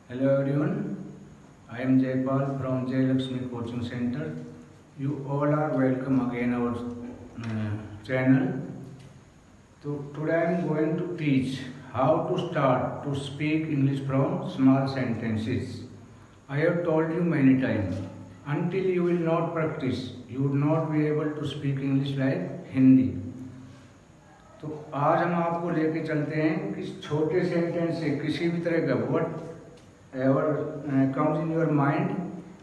Hello everyone, I am Jaypal from Jay Lakshmi Coaching Center. You all are welcome again our channel. So today I am going to teach how to start to speak English from small sentences. I have told you many times, until you will not practice, you would not be able to speak English like Hindi. तो आज हम आपको लेके चलते हैं कि छोटे sentence से किसी भी तरह का word comes in your mind,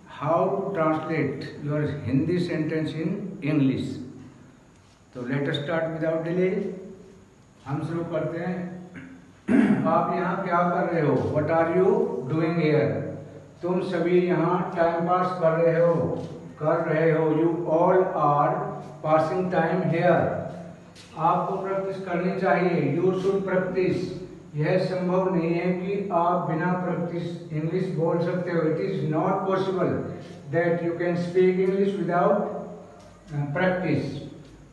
how to translate your Hindi sentence in English. तो let us start without delay. हम शुरू करते हैं। आप यहाँ क्या कर रहे हो? What are you doing here? तुम सभी यहाँ टाइम पास कर रहे हो। You all are passing time here. आपको प्रैक्टिस करनी चाहिए। You should practice. यह संभव नहीं है कि आप बिना प्रैक्टिस इंग्लिश बोल सकते हो। It is not possible that you can speak English without practice.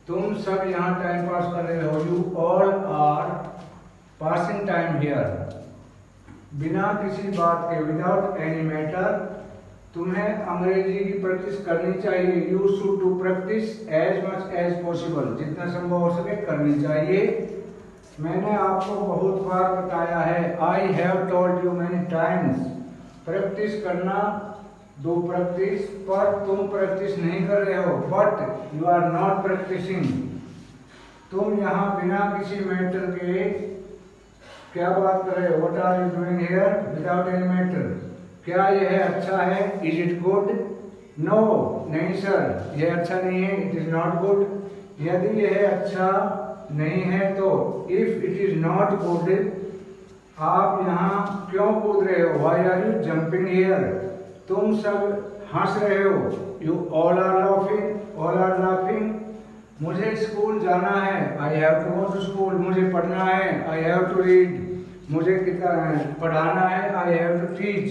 तुम सब यहाँ टाइम पास कर रहे हो। You all are passing time here. बिना किसी बात के, विदाउट एनी मैटर, तुम्हें अंग्रेजी की प्रैक्टिस करनी चाहिए। You should to practice as much as possible. जितना संभव हो सके करनी चाहिए। मैंने आपको बहुत बार बताया है, I have told you many times, practice करना, डू प्रैक्टिस, पर तुम प्रैक्टिस नहीं कर रहे हो। But you are not practising. तुम यहाँ बिना किसी मैटर के क्या बात कर रहे हो? What are you doing here without any matter. क्या यह अच्छा है? Is it good? नो, नहीं सर, यह अच्छा नहीं है। It is not good. यदि यह अच्छा नहीं है तो if it is not good, आप यहाँ क्यों कूद रहे हो? Why are you jumping here? तुम सब हंस रहे हो। You all are laughing. मुझे स्कूल जाना है। I have to go to school. मुझे पढ़ना है। I have to read. मुझे पढ़ाना है। I have to teach.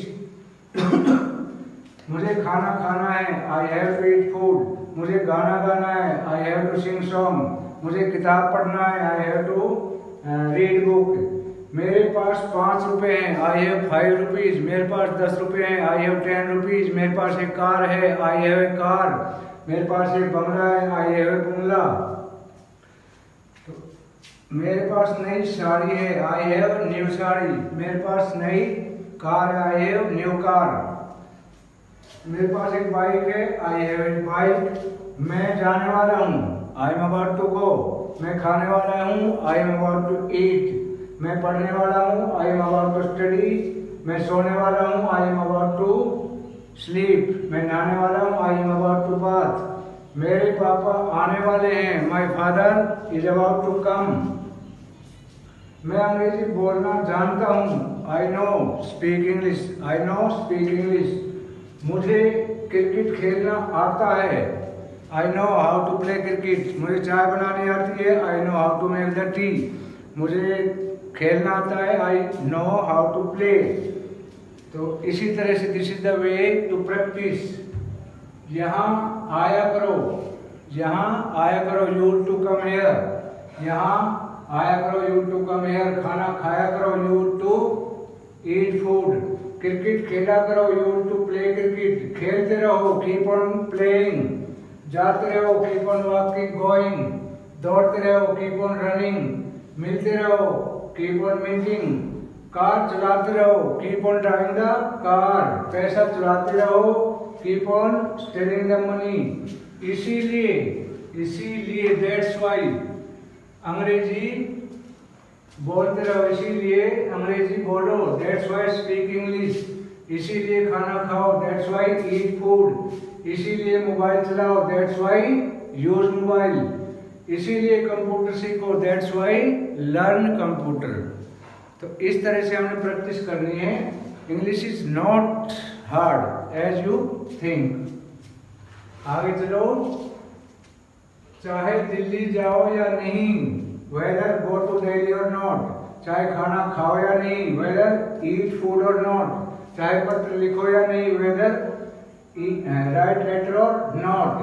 मुझे खाना खाना है। I have to eat food. मुझे गाना गाना है। I have to sing song. मुझे किताब पढ़ना है। I have to read book. मेरे पास 5 रुपए हैं। I have 5 rupees. मेरे पास 10 रुपए हैं। I have 10 rupees. मेरे पास एक कार है। I have a car. मेरे पास एक बंगला है। I have a bangla. तो मेरे पास नई साड़ी है। I have new sari. मेरे पास नई कार है। I have new car. मेरे पास एक बाइक है। I have a bike. मैं जाने वाला हूँ। I am about to go. मैं खाने वाला हूँ। I am about to eat. मैं पढ़ने वाला हूँ। I am about to study. मैं सोने वाला हूँ। I am about to sleep. मैं नहाने वाला हूँ। I am about to bath. मेरे पापा आने वाले हैं। My father is about to come. मैं अंग्रेजी बोलना जानता हूँ। I know speak English. I know speak English. मुझे क्रिकेट खेलना आता है। I know how to play cricket. मुझे चाय बनानी आती है। I know how to make the tea. मुझे खेलना आता है। I know how to play. तो इसी तरह से this is the way to practice. यहाँ आया करो। यहाँ आया करो। You to come here. यहाँ आया करो। You to come here. खाना खाया करो। You to eat food. Cricket खेला करो। You to play cricket. खेलते रहो। Keep on playing. जाते रहो। Keep on walking going. दौड़ते रहो। Keep on running. मिलते रहो। Keep on meeting. कार चलाते रहो। Keep on driving the car. पैसा चलाते रहो। Keep on stealing the money. इसीलिए दैट्स वाई अंग्रेजी बोलते रहो। इसीलिए अंग्रेजी बोलो। That's why speak English. इसीलिए खाना खाओ। That's why eat food. इसीलिए मोबाइल चलाओ। That's why use mobile. इसीलिए कंप्यूटर सीखो। That's why learn computer. तो इस तरह से हमने प्रैक्टिस करनी है। English is not hard as you think. आगे चलो। चाहे दिल्ली जाओ या नहीं, वेदर गो टू दिल्ली और नॉट, चाहे खाना खाओ या नहीं, वेदर ईट फूड और नॉट, चाहे पत्र लिखो या नहीं, वेदर राइट लेटर और नॉट।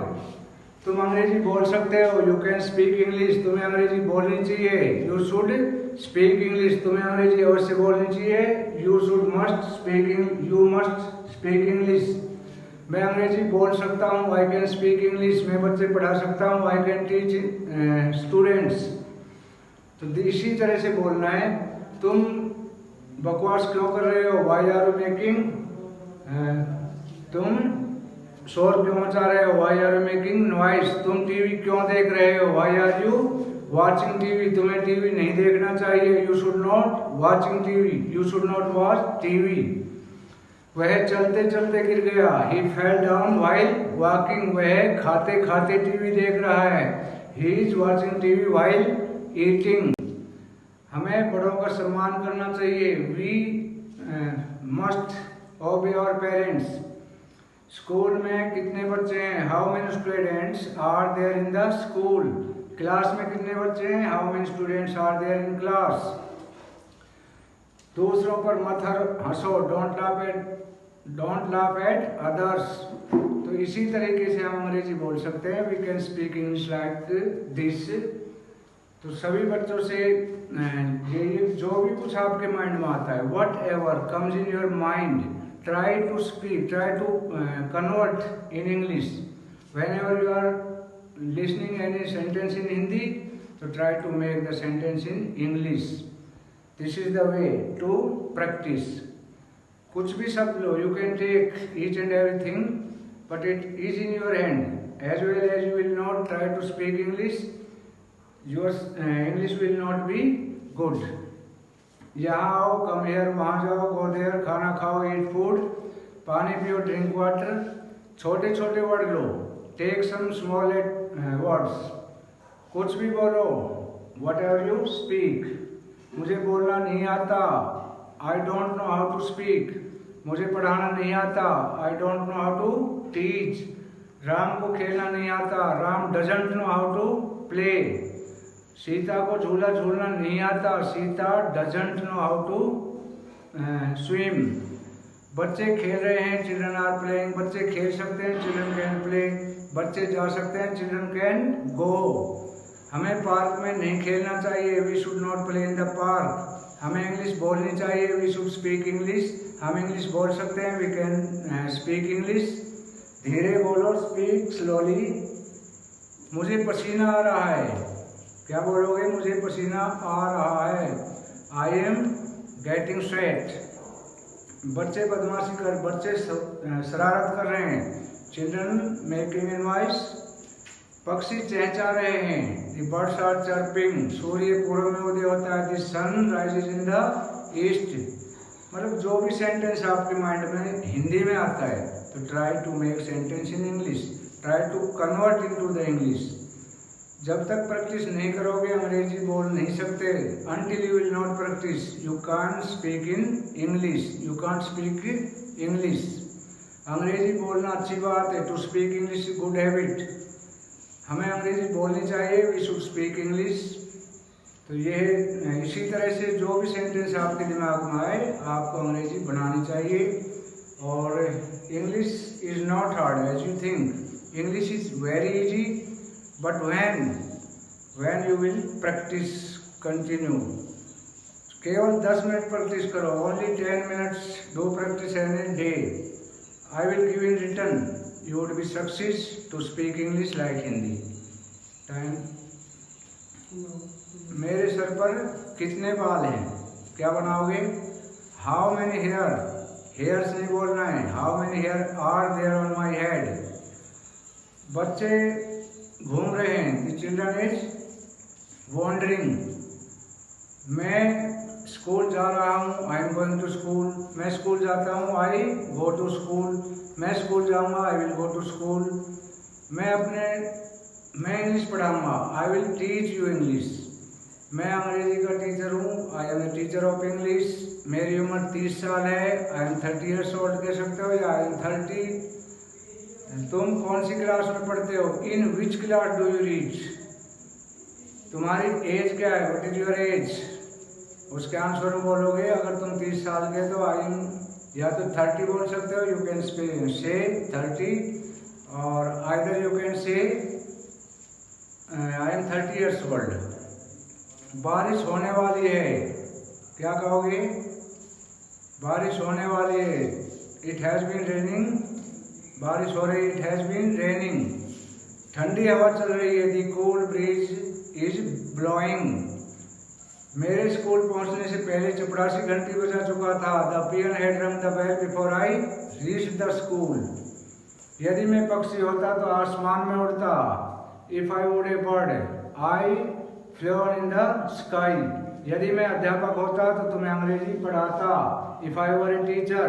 तुम अंग्रेजी बोल सकते हो। You can speak English. तुम्हें अंग्रेजी बोलनी चाहिए। यू शुड स्पीक इंग्लिश, तुम्हें अंग्रेजी अवश्य बोलनी चाहिए। यू मस्ट स्पीक इंग्लिश, मैं अंग्रेजी बोल सकता हूँ, आई कैन स्पीक इंग्लिश, मैं बच्चे पढ़ा सकता हूँ, आई कैन टीच स्टूडेंट्स। तो इसी तरह से बोलना है। तुम बकवास क्यों कर रहे हो, वाई आर यू मेकिंग, तुम शोर क्यों मचा रहे हो, why are you making noise, तुम टीवी क्यों देख रहे हो, why are you watching TV, तुम्हें टीवी नहीं देखना चाहिए, you should not watching TV, you should not watch TV. वह चलते चलते गिर गया, he fell down while walking, वह खाते खाते टीवी देख रहा है, he is watching TV while eating. हमें बड़ों का सम्मान करना चाहिए, we must obey our parents. School में कितने बच्चे हैं, how many students are there in the school, class में कितने बच्चे हैं, how many students are there in class. दूसरों पर मत हंसो, डोंट लाफ एट अदर्स। तो इसी तरीके से हम अंग्रेजी बोल सकते हैं, we can speak English like this. तो सभी बच्चों से ये जो भी कुछ आपके माइंड में आता है, whatever comes in your mind, try to speak, try to convert in English. Whenever you are listening any sentence in Hindi, so try to make the sentence in English. This is the way to practice. कुछ भी शब्द लो, you can take each and everything, but it is in your hand. As well as you will not try to speak English, your English will not be good. यहाँ आओ, come here, वहाँ जाओ, go there, खाना खाओ, eat food, पानी पियो, drink water। छोटे छोटे वर्ड लो, टेक सम स्मॉल वर्ड्स, कुछ भी बोलो, वट एवर यू स्पीक। मुझे बोलना नहीं आता, I don't know how to speak, मुझे पढ़ाना नहीं आता, I don't know how to teach. Ram को खेलना नहीं आता, Ram doesn't know how to play. Sita को झूला झूलना नहीं आता, Sita doesn't know how to swim. बच्चे खेल रहे हैं, चिल्ड्रन आर प्लेइंग, बच्चे खेल सकते हैं, चिल्ड्रन कैन प्ले, बच्चे जा सकते हैं, चिल्ड्रन कैन गो। हमें पार्क में नहीं खेलना चाहिए, we should not play in the park. हमें इंग्लिश बोलनी चाहिए, वी शुड स्पीक इंग्लिश। हम इंग्लिश बोल सकते हैं, वी कैन स्पीक इंग्लिश। धीरे बोलो, स्पीक स्लोली। मुझे पसीना आ रहा है, क्या बोलोगे, मुझे पसीना आ रहा है, आई एम गेटिंग स्वेट। बच्चे बदमाशी कर, बच्चे शरारत कर रहे हैं, चिल्ड्रन मेकिंग ए नॉइस। पक्षी चहचहा रहे हैं, द बर्ड्स आर चर्पिंग। सूर्य पूर्व में उदय होता है, the sun rises in the east. मतलब जो भी सेंटेंस आपके माइंड में हिंदी में आता है, तो try to make sentence in English, try to convert into the English. जब तक प्रैक्टिस नहीं करोगे अंग्रेजी बोल नहीं सकते। Until you will not practice you can't speak in English, you can't speak English. अंग्रेजी बोलना अच्छी बात है, to speak English good habit. हमें अंग्रेजी बोलनी चाहिए, वी शुड स्पीक इंग्लिश। तो ये इसी तरह से जो भी सेंटेंस आपके दिमाग में आए आपको अंग्रेजी बनानी चाहिए। और English is not hard as you think, English is very easy, but when you will practice continue। केवल 10 मिनट प्रैक्टिस करो, only 10 minutes do practice any day। I will give in return, you would be success to speak English like Hindi। Time. मेरे sir पर कितने बाल हैं, क्या बनाओगे, how many hair, hairs नहीं बोलना है, how many hair are there on my head। बच्चे घूम रहे हैं, द चिल्ड्रन इज वॉन्डरिंग। मैं स्कूल जा रहा हूँ, I am going to school. मैं स्कूल जाता हूँ, आई गो टू स्कूल। मैं स्कूल जाऊँगा, I will go to school. मैं इंग्लिश पढ़ाऊँगा, I will teach you English. मैं अंग्रेजी का टीचर हूँ, I am a teacher of English. मेरी उम्र 30 साल है, आई एम 30 years old कह सकते हो, या आई एम 30। तुम कौन सी क्लास में पढ़ते हो, in which class do you reach. तुम्हारी एज क्या है, व्हाट इज योर एज। उसके आंसर में बोलोगे, अगर तुम 30 साल के तो आई एम, या तो 30 बोल सकते हो, यू कैन से 30, और either you can say I am 30 years old। बारिश होने वाली है, क्या कहोगे? बारिश होने वाली है। इट हैज़ बीन रेनिंग, बारिश हो रही, इट हैज़ बीन रेनिंग। ठंडी हवा चल रही है, the cool breeze is blowing. मेरे स्कूल पहुंचने से पहले चपरासी घंटी बजा चुका था। The peon had rang the bell before I reached the school. यदि मैं पक्षी होता तो आसमान में उड़ता। If I would a bird I flown in the sky. यदि मैं अध्यापक होता तो तुम्हें अंग्रेजी पढ़ाता। If I were a teacher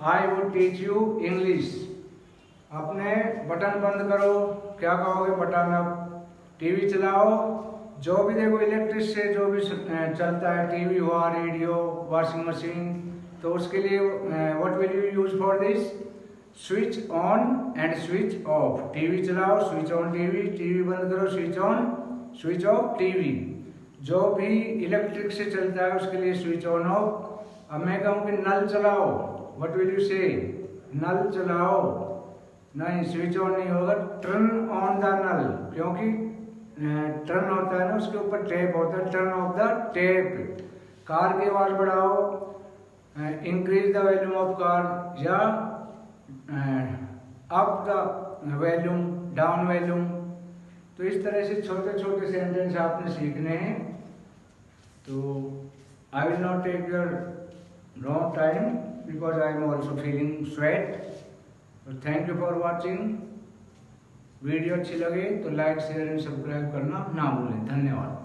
I would teach you English. अपने बटन बंद करो, क्या कहोगे? बटन अब। टीवी चलाओ, जो भी देखो इलेक्ट्रिक से जो भी चलता है, टीवी हुआ, रेडियो, वॉशिंग मशीन, तो उसके लिए what will you use for this? Switch on and switch off. TV चलाओ, स्विच ऑन टीवी, टीवी बंद करो, switch on, switch off TV. जो भी इलेक्ट्रिक से चलता है उसके लिए स्विच ऑन ऑफ। अब मैं कहूँ कि नल चलाओ, व्हाट विल यू से? नल चलाओ, नहीं, स्विच ऑन नहीं होगा, टर्न ऑन द नल, क्योंकि टर्न होता है ना, उसके ऊपर टैप होता है, turn off the tap. Car की आवाज बढ़ाओ, increase the volume of car, या up the volume, down volume. तो इस तरह से छोटे छोटे सेंटेंस आपने सीखने हैं। तो I will not take your long time because I am also feeling sweat. Thank you for watching. Video अच्छी लगे तो लाइक, शेयर एंड सब्सक्राइब करना ना भूलें। धन्यवाद।